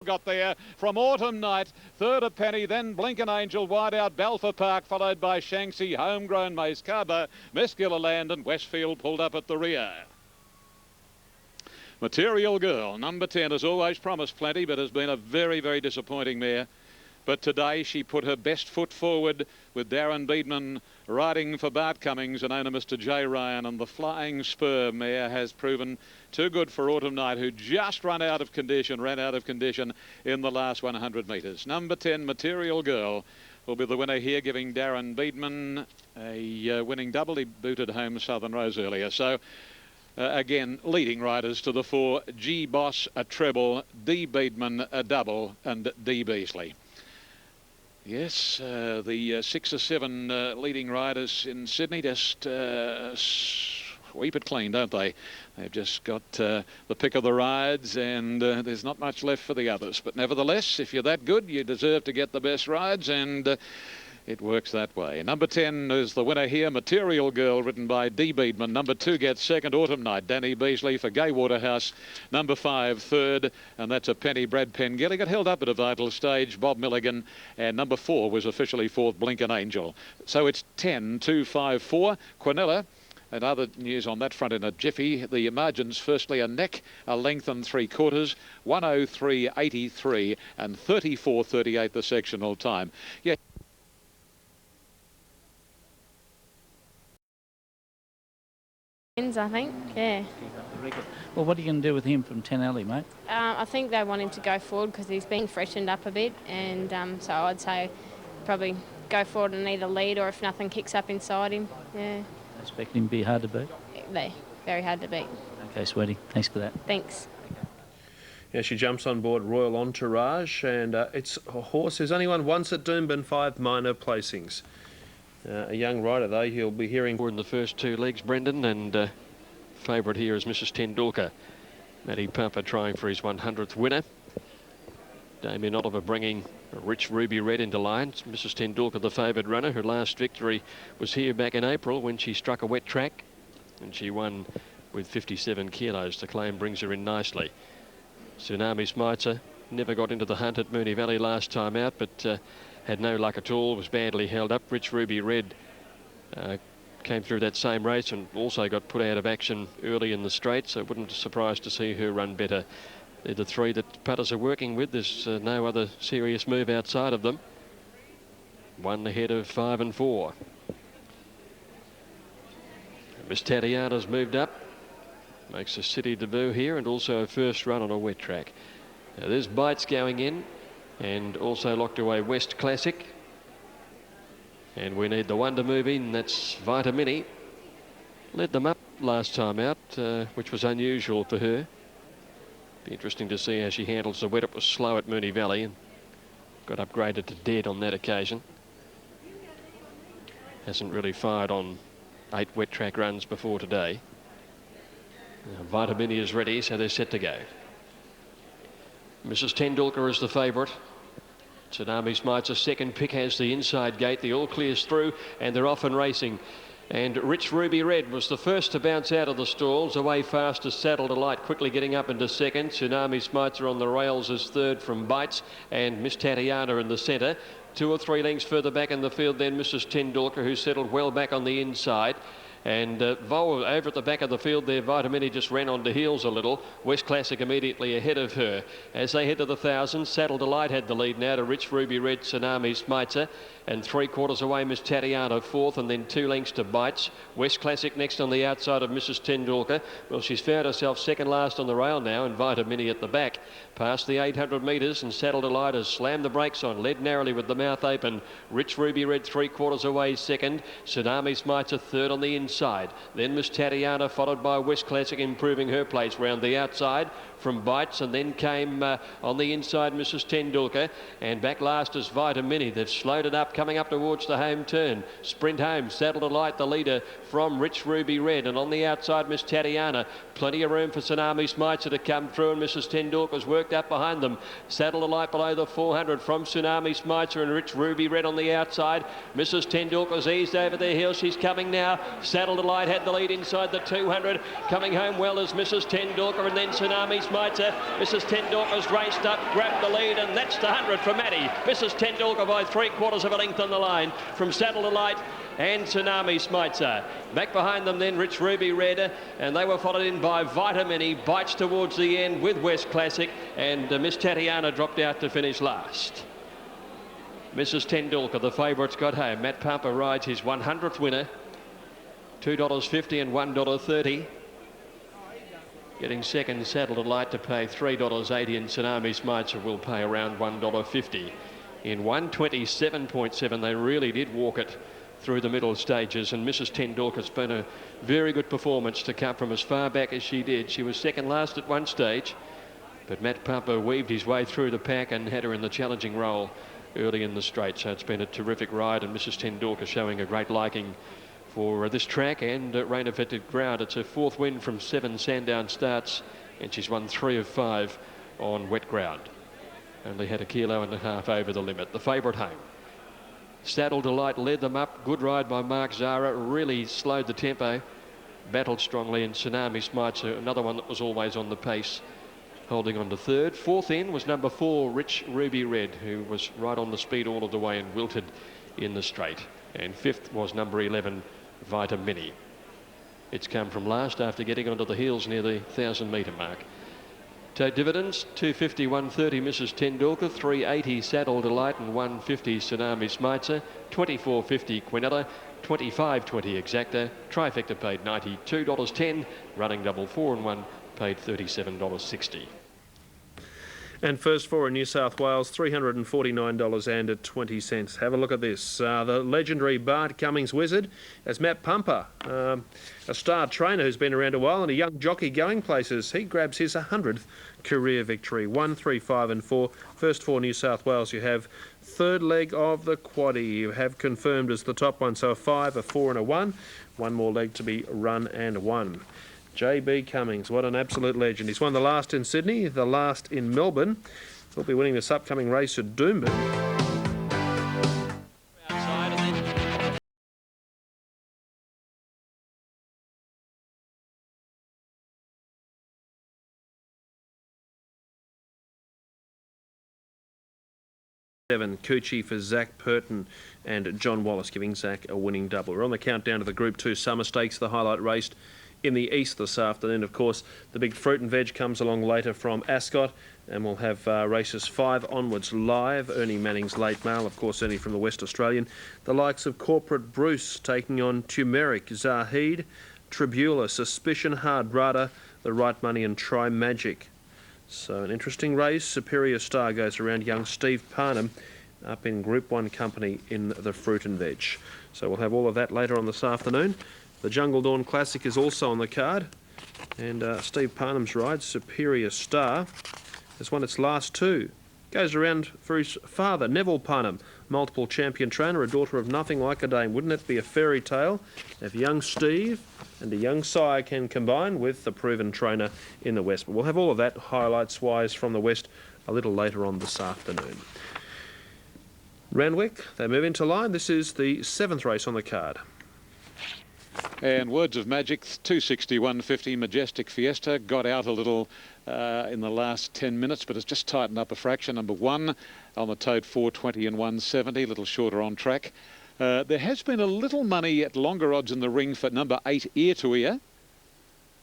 Got there from Autumn Night, third a Penny, then Blinkin' Angel, wide out Balfour Park, followed by Shanxi, Homegrown Mace Carver, Mesculaland and Westfield pulled up at the rear. Material Girl, number 10, has always promised plenty, but has been a very, very disappointing mare. But today she put her best foot forward with Darren Beedman riding for Bart Cummings and owner Mr. J. Ryan, and the Flying Spur mare has proven too good for Autumn Night, who just ran out of condition in the last 100 metres. Number 10, Material Girl, will be the winner here, giving Darren Beedman a winning double. He booted home Southern Rose earlier. So again, leading riders to the four: G. Boss, a treble, D. Beedman, a double, and D. Beasley. Yes, the 6 or 7 leading riders in Sydney just sweep it clean, don't they? They've just got the pick of the rides, and there's not much left for the others. But nevertheless, if you're that good, you deserve to get the best rides, and it works that way. Number 10 is the winner here, Material Girl, ridden by D. Beedman. Number 2 gets second, Autumn Night, Danny Beasley for Gay Waterhouse. Number 5, third, and that's a Penny, Brad Pengelly. Got held up at a vital stage, Bob Milligan. And number 4 was officially fourth, Blinkin' Angel. So it's 10, 2, 5, 4. Quinella. And other news on that front in a jiffy. The margins, firstly, a neck, a length and 3/4, 103.83 and 34.38 the sectional time. Yeah. I think, yeah. Well, what are you going to do with him from 10 Alley, mate? I think they want him to go forward because he's been freshened up a bit, and so I'd say probably go forward and either lead, or if nothing kicks up inside him, yeah. I expect him to be hard to beat. They're very hard to beat. Okay, sweetie. Thanks for that. Thanks. Yeah, she jumps on board Royal Entourage, and it's a horse who's only won once at Doomben, 5 minor placings. A young rider, though, he'll be hearing in the first 2 legs, Brendan, and favourite here is Mrs. Tendulkar. Matty Pumper trying for his 100th winner. Damien Oliver bringing a rich ruby red into line. Mrs. Tendulkar, the favoured runner. Her last victory was here back in April when she struck a wet track, and she won with 57 kilos. The claim brings her in nicely. Tsunami Smicer never got into the hunt at Moonee Valley last time out, but had no luck at all, was badly held up. Rich Ruby Red came through that same race and also got put out of action early in the straight, so it wouldn't be surprised to see her run better. They're the 3 that putters are working with. There's no other serious move outside of them. 1 ahead of 5 and 4. Miss Tatiana's moved up, makes a city debut here and also a first run on a wet track. Now there's Bites going in, and also locked away West Classic. And we need the one to move in, that's Vita Mini. Led them up last time out, which was unusual for her. Be interesting to see how she handles the wet. It was slow at Moonee Valley and got upgraded to dead on that occasion. Hasn't really fired on 8 wet track runs before today. Now, Vita Mini is ready, so they're set to go. Mrs. Tendulkar is the favourite. Tsunami Smicer second pick, has the inside gate. The all clears through and they're off and racing. And Rich Ruby Red was the first to bounce out of the stalls. Away fast as Saddle Delight, quickly getting up into second. Tsunami Smicer on the rails is third from Bites, and Miss Tatiana in the centre. 2 or 3 lengths further back in the field then Mrs. Tendulkar, who settled well back on the inside. And Vol over at the back of the field there, Vita Mini just ran onto heels a little. West Classic immediately ahead of her. As they head to the 1,000, Saddle Delight had the lead now to Rich Ruby Red, Tsunami Smicer. And 3/4 away Miss Tatiana, 4th, and then 2 lengths to Bites. West Classic next on the outside of Mrs. Tendulkar. Well, she's found herself second last on the rail now, and Vita Mini at the back. Past the 800 metres, and Saddle Delight has slammed the brakes on, led narrowly with the mouth open. Rich Ruby Red 3/4 away second. Tsunami Smicer third on the inside. Then Miss Tatiana, followed by West Classic, improving her place round the outside from Bites, and then came on the inside Mrs. Tendulkar, and back last is Vita Mini. They've slowed it up, coming up towards the home turn. Sprint home, Saddle Delight the leader from Rich Ruby Red, and on the outside Miss Tatiana. Plenty of room for Tsunami Smicer to come through, and Mrs. Tendulkar's worked up behind them. Saddle Delight below the 400 from Tsunami Smicer, and Rich Ruby Red on the outside. Mrs. Tendulkar's eased over their heels. She's coming now. Saddle Delight had the lead inside the 200. Coming home well as Mrs. Tendulkar, and then Tsunami Smites. Mrs. Tendulkar's raced up, grabbed the lead, and that's the 100 for Maddie. Mrs. Tendulkar by 3/4 of a length on the line from Saddle Delight and Tsunami Smites. Back behind them then Rich Ruby Red, and they were followed in by Vitamini. Bites towards the end with West Classic, and Miss Tatiana dropped out to finish last. Mrs. Tendulkar, the favourites, got home. Matt Pumper rides his 100th winner. $2.50 and $1.30. Getting second, Saddle Delight, to pay $3.80, and Tsunami Smites will pay around $1.50. In 127.7, they really did walk it through the middle stages, and Mrs. Tendulkar's been a very good performance to come from as far back as she did. She was second last at one stage, but Matt Pumper weaved his way through the pack and had her in the challenging role early in the straight. So it's been a terrific ride, and Mrs. Tendulkar showing a great liking for this track and rain-affected ground. It's her fourth win from 7 Sandown starts, and she's won 3 of 5 on wet ground. Only had 1.5 kilos over the limit. The favourite home. Saddle Delight led them up. Good ride by Mark Zara. Really slowed the tempo. Battled strongly, and Tsunami Smites, another one that was always on the pace, holding on to third. Fourth in was number 4, Rich Ruby Red, who was right on the speed all of the way and wilted in the straight. And fifth was number 11, Vitamini. It's come from last after getting onto the heels near the 1,000-metre mark. So dividends, 250, 130 Mrs. Tendulkar, 380 Saddle Delight, and 150 Tsunami Smites, 24.50 Quinella, 25.20 Exacta. Trifecta paid $92.10. Running double 4 and 1 paid $37.60. And first four in New South Wales, $349.20. Have a look at this. The legendary Bart Cummings Wizard as Matt Pumper, a star trainer who's been around a while and a young jockey going places. He grabs his 100th career victory. 1, 3, 5 and 4. First four New South Wales. You have third leg of the quaddie. You have confirmed as the top one. So a 5, a 4 and a 1. One more leg to be run and won. J.B. Cummings, what an absolute legend. He's won the last in Sydney, the last in Melbourne. He'll be winning this upcoming race at Doomben. Outside and then 7, Coochie for Zach Purton and John Wallace, giving Zach a winning double. We're on the countdown to the Group 2 Summer Stakes, the highlight raced in the east this afternoon. Of course, the big fruit and veg comes along later from Ascot, and we'll have races 5 onwards live. Ernie Manning's late mail, of course, Ernie from the West Australian. The likes of Corporate Bruce taking on Turmeric, Zahid, Tribula, Suspicion, Hard Rada, The Right Money and Try Magic. So an interesting race. Superior Star goes around young Steve Parnham up in Group 1 company in the fruit and veg. So we'll have all of that later on this afternoon. The Jungle Dawn Classic is also on the card, and Steve Parnham's ride, Superior Star, has won its last 2. Goes around for his father, Neville Parnham, multiple champion trainer, a daughter of nothing like a dame. Wouldn't it be a fairy tale if young Steve and a young sire can combine with the proven trainer in the West? But we'll have all of that highlights-wise from the West a little later on this afternoon. Randwick, they move into line. This is the 7th race on the card. And Words of Magic, 261.50. Majestic Fiesta got out a little in the last 10 minutes, but it's just tightened up a fraction. Number 1 on the tote, 420 and 170, a little shorter on track. There has been a little money at longer odds in the ring for number 8, Ear to Ear,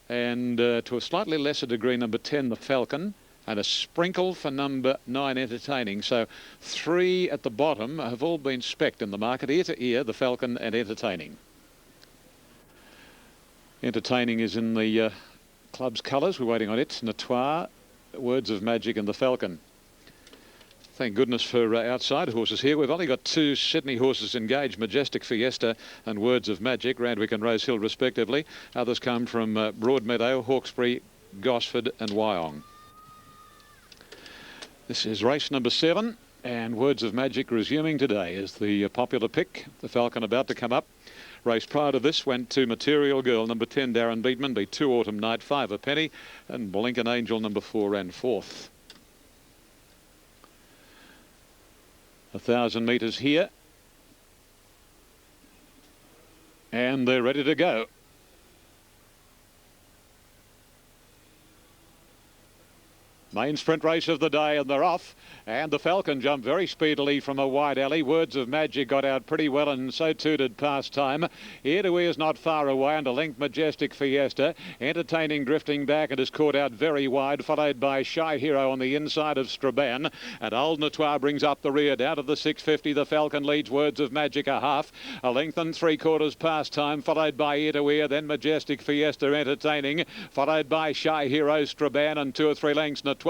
and to a slightly lesser degree, number 10, the Falcon, and a sprinkle for number 9, Entertaining. So 3 at the bottom have all been specced in the market: Ear to Ear, the Falcon, and Entertaining. Entertaining is in the club's colours. We're waiting on it. Notoire, Words of Magic and the Falcon. Thank goodness for outside horses here. We've only got 2 Sydney horses engaged: Majestic Fiesta and Words of Magic, Randwick and Rosehill respectively. Others come from Broadmeadow, Hawkesbury, Gosford and Wyong. This is race number 7, and Words of Magic resuming today is the popular pick. The Falcon about to come up. Race prior to this went to Material Girl, number 10, Darren Beatman, B2 Autumn Night, 5 a penny, and Blinken Angel, number 4, ran 4th. 1,000 metres here. And And they're ready to go. Main sprint race of the day, and they're off. And the Falcon jumped very speedily from a wide alley. Words of Magic got out pretty well, and so too did Pastime. Ear to Ear is not far away, and a length Majestic Fiesta. Entertaining drifting back and is caught out very wide, followed by Shy Hero on the inside of Straban. And Old Notoire brings up the rear. Down to the 650, the Falcon leads Words of Magic a half. A length and 3/4 Pastime, followed by Ear to Ear, then Majestic Fiesta Entertaining, followed by Shy Hero, Straban, and 2 or 3 lengths Notoire.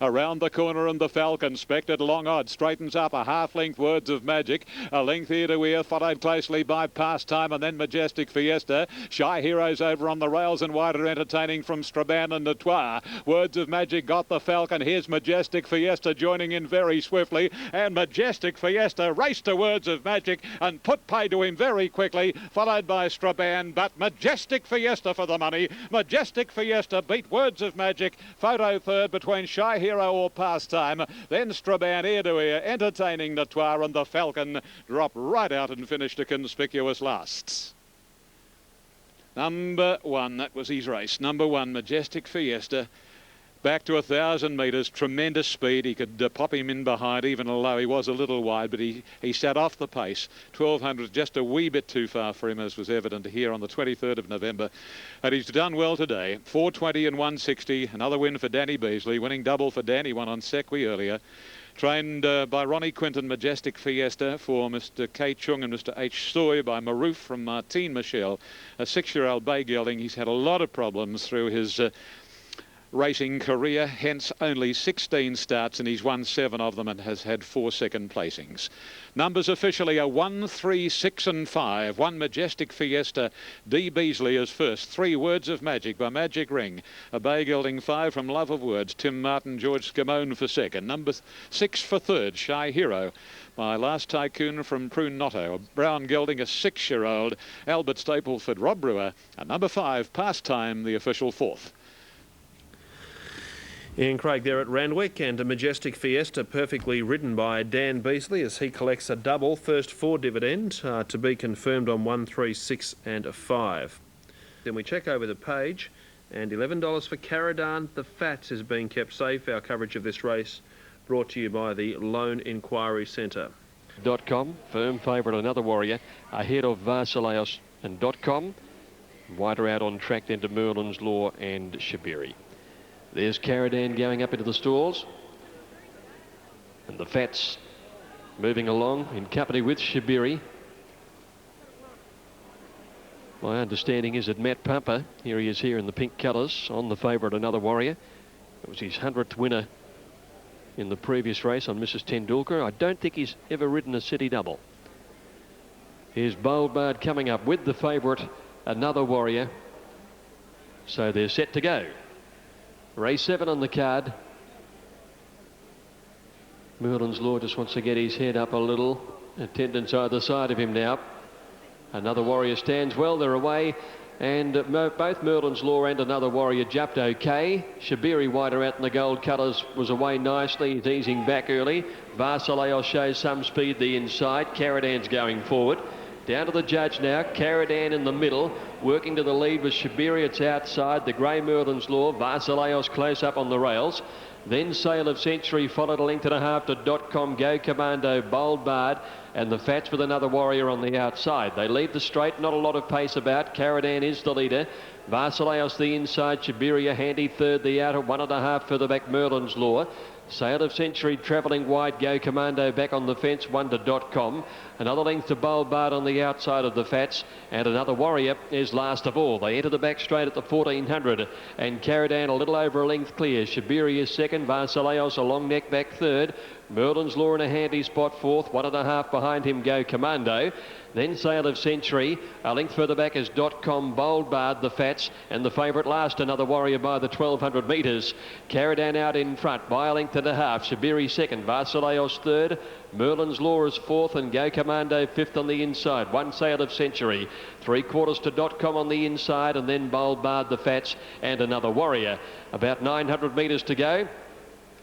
Around the corner, and the Falcon, Spected long odd, straightens up a half-length Words of Magic. A length Ear to Ear, followed closely by Pastime, and then Majestic Fiesta. Shy Heroes over on the rails, and wider Entertaining from Straban and Notoire. Words of Magic got the Falcon. Here's Majestic Fiesta joining in very swiftly, and Majestic Fiesta raced to Words of Magic and put pay to him very quickly, followed by Straban, but Majestic Fiesta for the money. Majestic Fiesta beat Words of Magic. Photo third between Shy Hero or Pastime, then Straban, Ear to Ear, Entertaining Notoire, and the Falcon dropped right out and finished a conspicuous last. Number 1, that was his race. Number 1, Majestic Fiesta. Back to 1,000 metres, tremendous speed. He could pop him in behind, even low. He was a little wide, but he sat off the pace. 1,200, just a wee bit too far for him, as was evident here on the 23rd of November. And he's done well today. 420 and 160. Another win for Danny Beasley. Winning double for Danny, won on Sequi earlier. Trained by Ronnie Quinton, Majestic Fiesta, for Mr. K. Chung and Mr. H. Soy by Maroof from Martine Michel. A 6-year-old bay gelding. He's had a lot of problems through his racing career, hence only 16 starts, and he's won 7 of them and has had 4 second placings. Numbers officially are 1, 3, 6 and 5. 1 Majestic Fiesta. D. Beasley is first. 3 Words of Magic by Magic Ring. A bay gelding 5 from Love of Words. Tim Martin, George Scamone for second. Number 6 for third, Shy Hero. My Last Tycoon from Prune Notto. A brown gelding, a 6-year-old, Albert Stapleford, Rob Brewer. And number 5, Pastime, the official 4th. Ian Craig there at Randwick, and a Majestic Fiesta perfectly ridden by Dan Beasley as he collects a double first 4 dividend to be confirmed on 1, 3, 6 and 5. Then we check over the page, and $11 for Caradan. The Fats is being kept safe. Our coverage of this race brought to you by the Loan Inquiry Centre. .com, firm favourite, Another Warrior, ahead of Varsileos and .com. Wider out on track then to Merlin's Law and Shabiri. There's Caradan going up into the stalls, and the Fats moving along in company with Shabiri. My understanding is that Matt Pumper, here he is here in the pink colours, on the favourite Another Warrior. It was his 100th winner in the previous race on Mrs. Tendulkar. I don't think he's ever ridden a city double. Here's Bold Bard coming up with the favourite Another Warrior. So they're set to go. Race 7 on the card. Merlin's Law just wants to get his head up a little. Attendants either side of him now. Another Warrior stands well. They're away. And both Merlin's Law and Another Warrior jumped okay. Shabiri wider out in the gold colours was away nicely. He's easing back early. Varsileos shows some speed the inside. Caradan's going forward. Down to the judge now. Caradan in the middle. Working to the lead with Shabiri. It's outside. The grey Merlin's Law. Varsileos close up on the rails. Then Sail of Century followed a length and a half to .com, Go Commando, Bold Bard, and the Fats with Another Warrior on the outside. They lead the straight, not a lot of pace about. Caradan is the leader. Varsileos the inside, Shabiri a handy third, the outer 1.5 further back, Merlin's Law. Sail of Century travelling wide, Go Commando back on the fence, 1 to .com. Another length to Bold Bard on the outside of the Fats, and Another Warrior is last of all. They enter the back straight at the 1400, and Caradan a little over a length clear. Shabiri is second, Varsileos a long neck back third. Merlin's Law in a handy spot fourth, 1.5 behind him, Go Commando. Then Sail of Century, a length further back is .com, Bold Bard, the Fats, and the favourite last, Another Warrior by the 1,200 metres. Caradan out in front by a length and a half. Shabiri second, Varsileos third. Merlin's Law is fourth, and Go Commando fifth on the inside. 1 Sail of Century, 3/4 to .com on the inside, and then Bold Bard, the Fats, and Another Warrior. About 900 metres to go.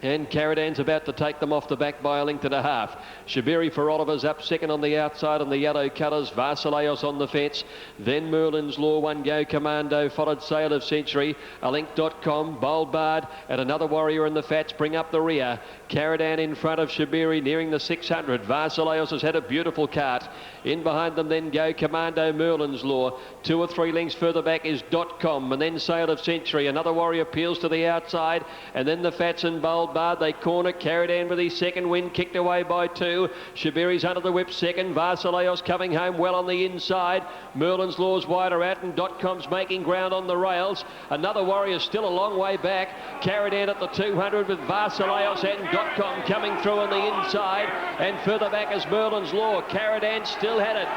And Caradan's about to take them off the back by a length and a half. Shabiri for Oliver's up second on the outside on the yellow colours. Varsileos on the fence. Then Merlin's Law, One Go Commando, followed Sail of Century. Alink.com, Bold Bard, and another Warrior in the Fats bring up the rear. Caradan in front of Shabiri, nearing the 600. Varsileos has had a beautiful cart. In behind them then Go Commando, Merlin's Law. 2 or 3 lengths further back is .com, and then Sail of Century. Another Warrior peels to the outside, and then the Fats and Bold Bard. They corner. Caradan with his second win, kicked away by 2. Shabiri's under the whip second. Varsileos coming home well on the inside. Merlin's Law's wider out, and .com's making ground on the rails. Another Warrior still a long way back. Caradan at the 200 with Varsileos and .com coming through on the inside, and further back is Merlin's Law. Caradan still had it.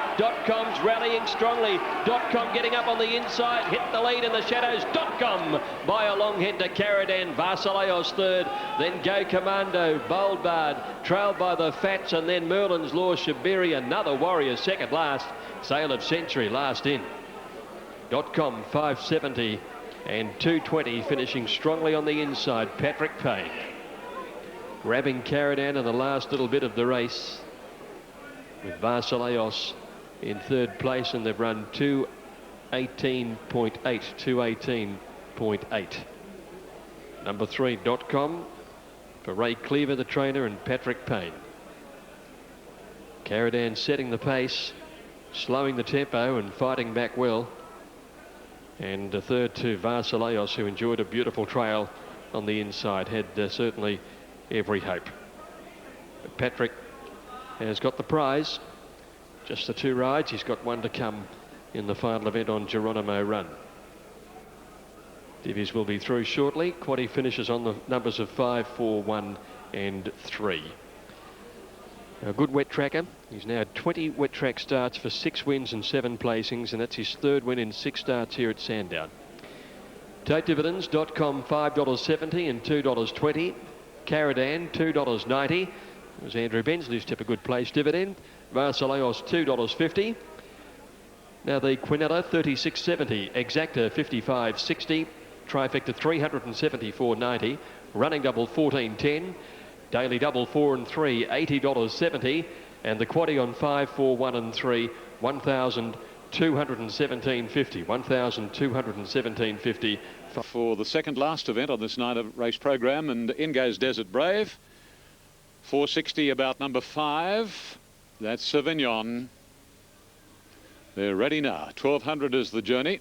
.com's rallying strongly. .com getting up on the inside, hit the lead in the shadows. .com by a long head to Caradan. Varsileos third, then Go Commando, Bold Bard, trailed by the Fats, and then Merlin's Law, Shabiri, another Warrior second last. Sail of Century last in. .com 570 and 220 finishing strongly on the inside. Patrick Payne grabbing Caradan in the last little bit of the race with Varsileos in third place, and they've run 2:18.8, 2:18.8. Number 3, .com for Ray Cleaver, the trainer, and Patrick Payne. Caradan setting the pace, slowing the tempo and fighting back well. And a third to Varsileos, who enjoyed a beautiful trail on the inside, had certainly every hope. But Patrick has got the prize. Just the 2 rides. He's got one to come in the final event on Geronimo Run. Divvies will be through shortly. Quaddy finishes on the numbers of 5, 4, 1 and 3. A good wet tracker. He's now had 20 wet track starts for 6 wins and 7 placings, and that's his 3rd win in 6 starts here at Sandown. Tote dividends, .com $5.70 and $2.20. Caradan $2.90. It was Andrew Bensley's tip a good place dividend. Varsileos $2.50. Now the Quinella 36.70, Exacta 55.60, Trifecta 374.90, Running Double 14.10, Daily Double 4 and 3 $80.70, and the Quaddy on 5, 4, 1 and 3 $1,217.50, $1,217.50 for the second last event on this night of race program. And in goes Desert Brave. 460 about number 5. That's Sauvignon. They're ready now. 1200 is the journey.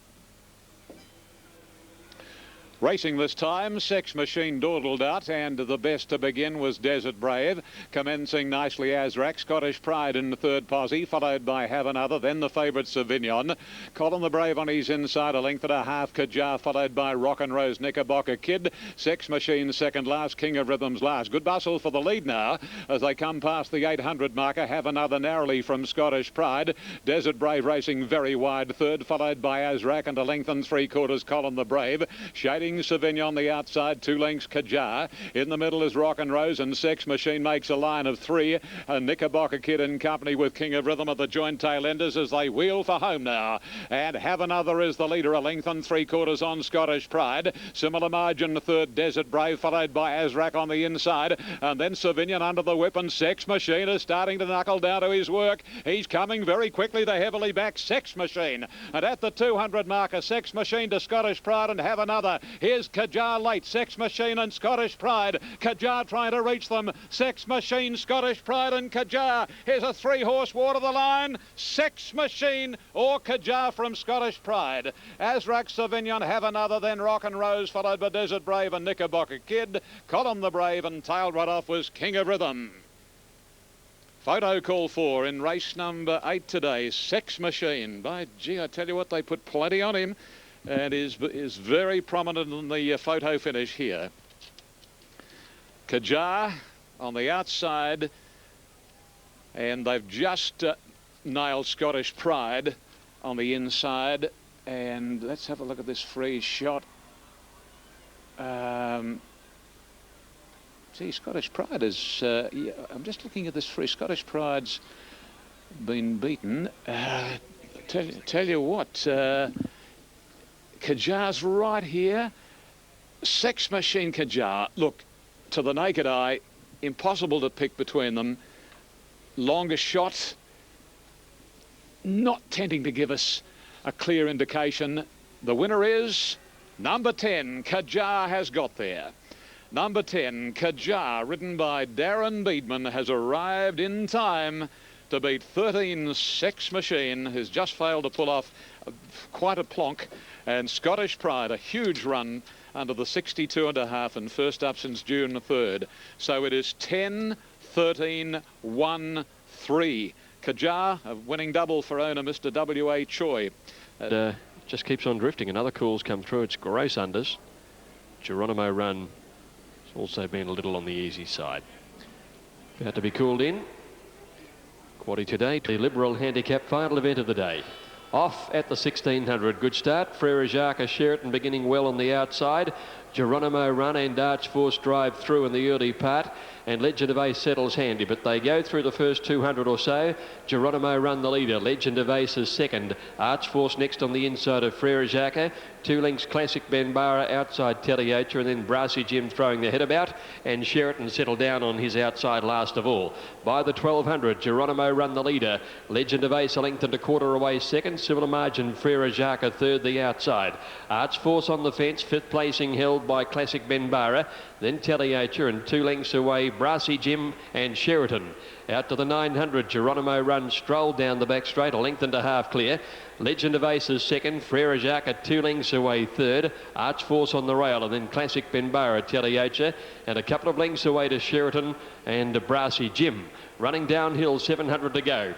Racing this time, Sex Machine dawdled out, and the best to begin was Desert Brave. Commencing nicely Azrak, Scottish Pride in the third posse, followed by Have Another, then the favourite Sauvignon. Colin the Brave on his inside, a length and a half. Kajar, followed by Rock and Rose, Knickerbocker Kid. Sex Machine second last, King of Rhythms last. Good bustle for the lead now as they come past the 800 marker. Have Another narrowly from Scottish Pride. Desert Brave racing very wide third, followed by Azrak, and a length and 3/4 Colin the Brave. Shading Sauvignon on the outside, 2 lengths Kajar. In the middle is Rock and Rose, and Sex Machine makes a line of 3. And Knickerbocker Kid in company with King of Rhythm at the joint tail enders as they wheel for home now. And Have Another is the leader, a length and 3/4 on Scottish Pride. Similar margin third, Desert Brave, followed by Azrak on the inside. And then Sauvignon under the whip, and Sex Machine is starting to knuckle down to his work. He's coming very quickly to heavily back Sex Machine. And at the 200 marker, Sex Machine to Scottish Pride and Have Another. Here's Kajar late, Sex Machine and Scottish Pride. Kajar trying to reach them. Sex Machine, Scottish Pride and Kajar. Here's a 3-horse water the line. Sex Machine or Kajar from Scottish Pride. Azrak, Sauvignon, Have Another, then Rock and Rose, followed by Desert Brave and Knickerbocker Kid. Colin the Brave, and tailed right off was King of Rhythm. Photo call 4 in race number 8 today. Sex Machine. By gee, I tell you what, they put plenty on him, and is very prominent in the photo finish here. Kajar on the outside, and they've just nailed Scottish Pride on the inside. And let's have a look at this free shot. See, Scottish Pride is, yeah, I'm just looking at this free. Scottish Pride's been beaten. Tell you what, Kajar's right here. Sex Machine Kajar. Look, to the naked eye, impossible to pick between them. Longest shot, not tending to give us a clear indication. The winner is number 10, Kajar has got there. Number 10, Kajar, ridden by Darren Beedman, has arrived in time to beat 13 Sex Machine, who's just failed to pull off quite a plonk, and Scottish Pride, a huge run under the 62.5 and first up since June the 3rd. So it is 10, 13, 1, 3. Kajar, a winning double for owner Mr. W.A. Choi. Just keeps on drifting. Another call's come through. It's gross unders. Geronimo Run has also been a little on the easy side. About to be called in. Quaddy today, the Liberal Handicap final event of the day. Off at the 1600. Good start. Frere Jacques Sheraton beginning well on the outside. Geronimo Run and Arch Force drive through in the early part, and Legend of Ace settles handy, but they go through the first 200 or so. Geronimo Run the leader, Legend of Ace is second, Arch Force next on the inside of Frere Jacques, 2 lengths Classic Benbara outside Teliocha, and then Brassy Jim throwing the head about, and Sheraton settled down on his outside last of all. By the 1200, Geronimo Run the leader, Legend of Ace a length and a quarter away second, similar margin Frere Jacques third the outside. Arch Force on the fence, 5th placing held by Classic Benbara, then Teliocha, and 2 lengths away Brassy Jim and Sheraton. Out to the 900, Geronimo Run strolled down the back straight, a length and a half clear. Legend of Ace is second, Frere Jacques at 2 lengths away third, Arch Force on the rail, and then Classic Benbara, Teliocha, and a couple of lengths away to Sheraton and Brassy Jim. Running downhill, 700 to go.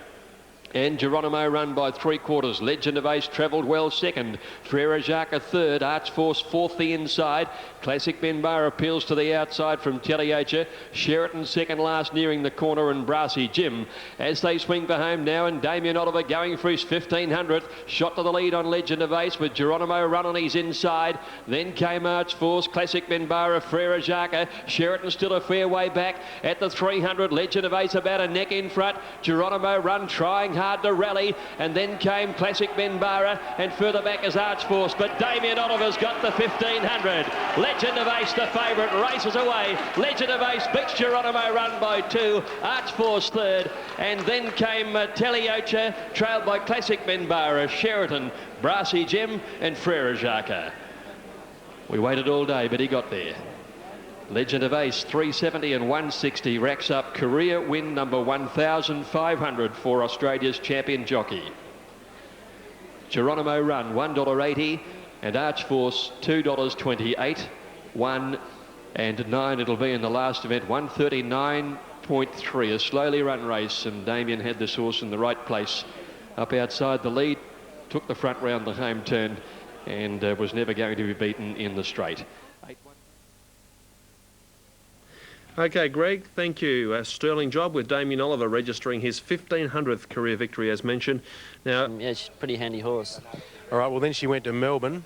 And Geronimo Run by 3/4. Legend of Ace travelled well second. Frere Jacques a third. Arch Force fourth the inside. Classic Benbara appeals to the outside from Teliocha. Sheraton second last nearing the corner, and Brassy Jim as they swing for home now, and Damien Oliver going for his 1500th. Shot to the lead on Legend of Ace with Geronimo Run on his inside. Then came Arch Force, Classic Benbara, Frere Jacques. Sheraton still a fair way back at the 300. Legend of Ace about a neck in front. Geronimo Run trying hard to rally, and then came Classic Benbara, and further back is Arch Force, but Damien Oliver's got the 1500. Legend of Ace, the favourite, races away. Legend of Ace beats Geronimo Run by 2, Arch Force third, and then came Teliocha, trailed by Classic Benbara, Sheraton, Brassy Jim and Frere Jacques. We waited all day, but he got there. Legend of Ace, 370 and 160, racks up career win number 1,500 for Australia's champion jockey. Geronimo Run, $1.80, and Arch Force, $2.28. 1 and 9 it'll be in the last event, 139.3, a slowly run race, and Damien had this horse in the right place. Up outside the lead, took the front round the home turn, and was never going to be beaten in the straight. Okay, Greg, thank you. A sterling job with Damien Oliver registering his 1500th career victory, as mentioned. Now, yeah, she's a pretty handy horse. All right, well, then she went to Melbourne.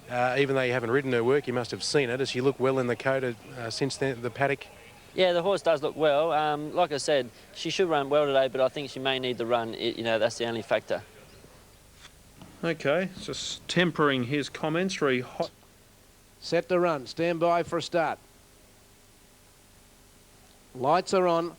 Even though you haven't ridden her work, you must have seen it. Does she look well in the coat since then, the paddock? Yeah, the horse does look well. Like I said, she should run well today, but I think she may need the run. You know, that's the only factor. okay, just tempering his comments. Very hot. Set to run. Stand by for a start. Lights are on.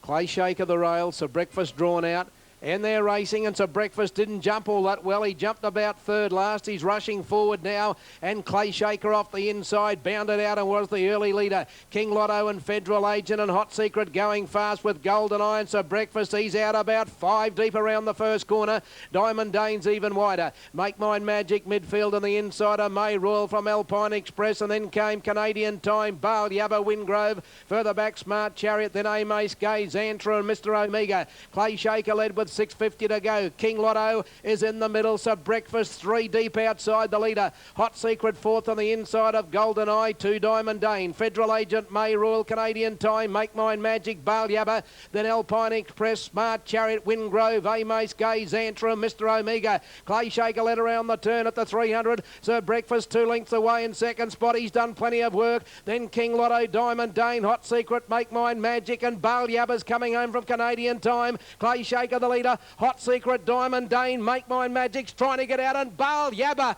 Clay Shaker the rail. So Breakfast drawn out. And they're racing, and so Breakfast didn't jump all that well. He jumped about third last. He's rushing forward now, and Clay Shaker off the inside bounded out and was the early leader. King Lotto and Federal Agent and Hot Secret going fast with Golden Eye, and so Breakfast, he's out about 5 deep around the first corner. Diamond Dane's even wider. Make Mine Magic midfield on the insider. May Royal from Alpine Express, and then came Canadian Time, Bale Yabba, Wingrove. Further back, Smart Chariot, then Amace Gay, Xantra and Mr. Omega. Clay Shaker led with 6:50 to go. King Lotto is in the middle, so Breakfast 3 deep outside the leader. Hot Secret fourth on the inside of Golden Eye, 2 Diamond Dane. Federal Agent, May Royal, Canadian Time, Make Mine Magic, Bale Yabba, then Alpine Express, Smart Chariot, Wingrove, Amace Gay, Xantra, Mr. Omega. Clay Shaker led around the turn at the 300, so Breakfast 2 lengths away in second spot. He's done plenty of work. Then King Lotto, Diamond Dane, Hot Secret, Make Mine Magic, and Bale Yabba's coming home from Canadian Time. Clay Shaker the leader. Hot Secret, Diamond Dane, Make Mine Magic's trying to get out, and Bale Yabba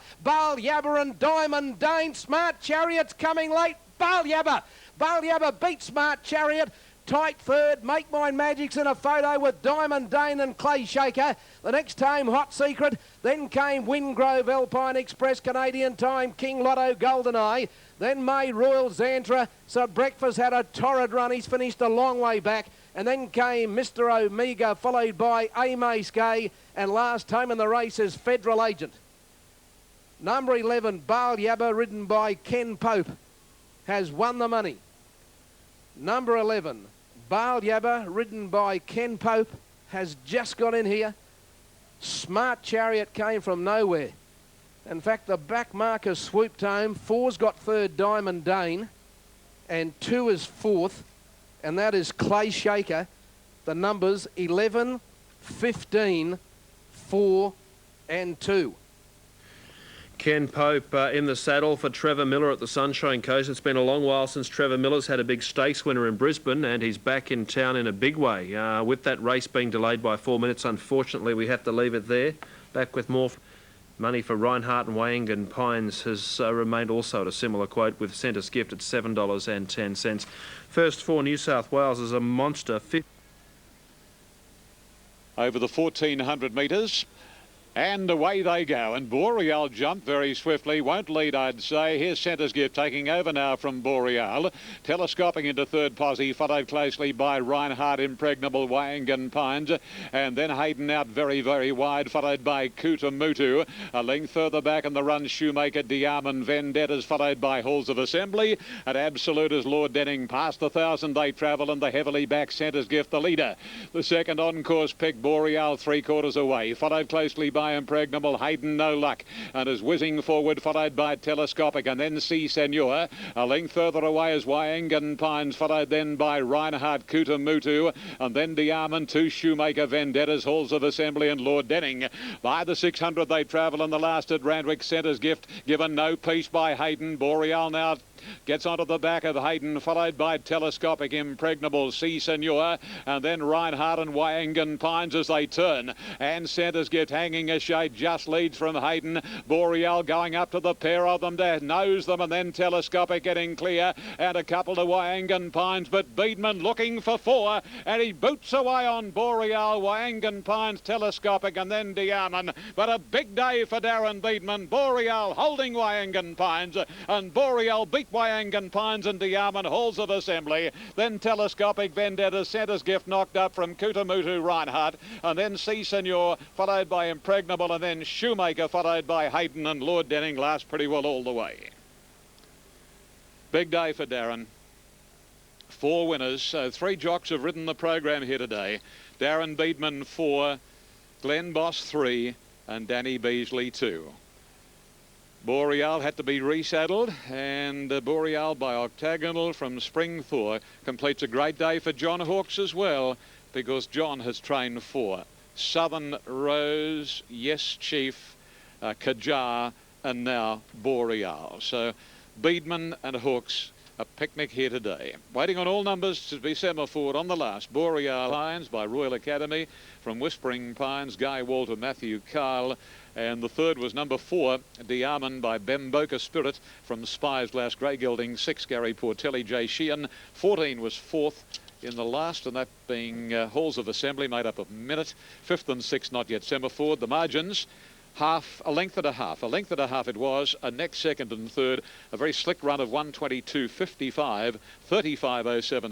and Diamond Dane. Smart Chariot's coming late. Bale Yabba. Balyaba beat Smart Chariot. Tight third, Make Mine Magic's in a photo with Diamond Dane and Clay Shaker. The next time, Hot Secret. Then came Wingrove, Alpine Express, Canadian Time, King Lotto, Goldeneye. Then made Royal Xantra. So Breakfast had a torrid run. He's finished a long way back. And then came Mr. Omega, followed by Amace Gay. And last home in the race is Federal Agent. Number 11, Balyaba, ridden by Ken Pope, has won the money. Number 11, Balyaba, ridden by Ken Pope, has just got in here. Smart Chariot came from nowhere. In fact, the back marker swooped home. 4's got third, Diamond Dane, and 2 is fourth, and that is Clay Shaker. The numbers 11, 15, 4 and 2. Ken Pope in the saddle for Trevor Miller at the Sunshine Coast. It's been a long while since Trevor Miller's had a big stakes winner in Brisbane, and he's back in town in a big way. With that race being delayed by 4 minutes, unfortunately, we have to leave it there. Back with more money for Reinhardt and Wayangan Pines has remained also at a similar quote, with Centre's Gift at $7.10. First for New South Wales is a monster. Over the 1,400 metres. And away they go, and Boreal jumped very swiftly, won't lead, I'd say. Here's Centre's Gift taking over now from Boreal, telescoping into third posse, followed closely by Reinhardt, Impregnable, Wayangan Pines, and then Hayden out very, very wide, followed by Kutamutu. A length further back in the run, Shoemaker, Diamond, Vendettas, followed by Halls of Assembly, and Absolute as Lord Denning. Past the 1,000 they travel, and the heavily back Centre's Gift the leader. The second on course pick, Boreal 3/4 away, followed closely by Impregnable, Hayden no luck, and is whizzing forward, followed by Telescopic, and then See Senor. A length further away is Wayangan Pines, followed then by Reinhardt, Kutamutu, and then Diamond, 2 Shoemaker, Vendettas, Halls of Assembly, and Lord Denning. By the 600 they travel, and the last at Randwick, Centre's Gift given no peace by Hayden. Boreal now gets onto the back of Hayden, followed by Telescopic, Impregnable, See Senor, and then Reinhardt and Wayangan Pines as they turn. And Centre's Gift hanging a shade, just leads from Hayden. Boreal going up to the pair of them to nose them, and then Telescopic getting clear, and a couple to Wayangan Pines, but Beedman looking for 4, and he boots away on Boreal, Wayangan Pines, Telescopic, and then Diamond. But a big day for Darren Beedman. Boreal holding Wayangan Pines, and Boreal beat Wayangan Pines and Diamond, Halls of Assembly. Then Telescopic, Vendetta, Centre's Gift knocked up from Kutamutu, Reinhardt, and then See Senor, followed by Impregnable, and then Shoemaker, followed by Hayden, and Lord Denning last pretty well all the way. Big day for Darren. 4 winners, so 3 jocks have ridden the program here today. Darren Beedman 4, Glenn Boss 3, and Danny Beasley 2. Boreal had to be resaddled, and Boreal by Octagonal from Spring Thor completes a great day for John Hawkes as well, because John has trained 4. Southern Rose, Yes Chief, Kajar, and now Boreal. So Beedman and Hawkes, a picnic here today. Waiting on all numbers to be semaphore on the last. Boreal Pines by Royal Academy, from Whispering Pines, Guy Walter, Matthew Kyle, and the third was number 4, Diamond by Bemboka Spirit, from Spies Last Grey Gelding, 6, Gary Portelli, J. Sheehan. 14 was 4th in the last, and that being Halls of Assembly, made up of minute. 5th and 6th not yet semaphore. The margins, a length and a half it was. A next second and third, a very slick run of 122.55, 35.07.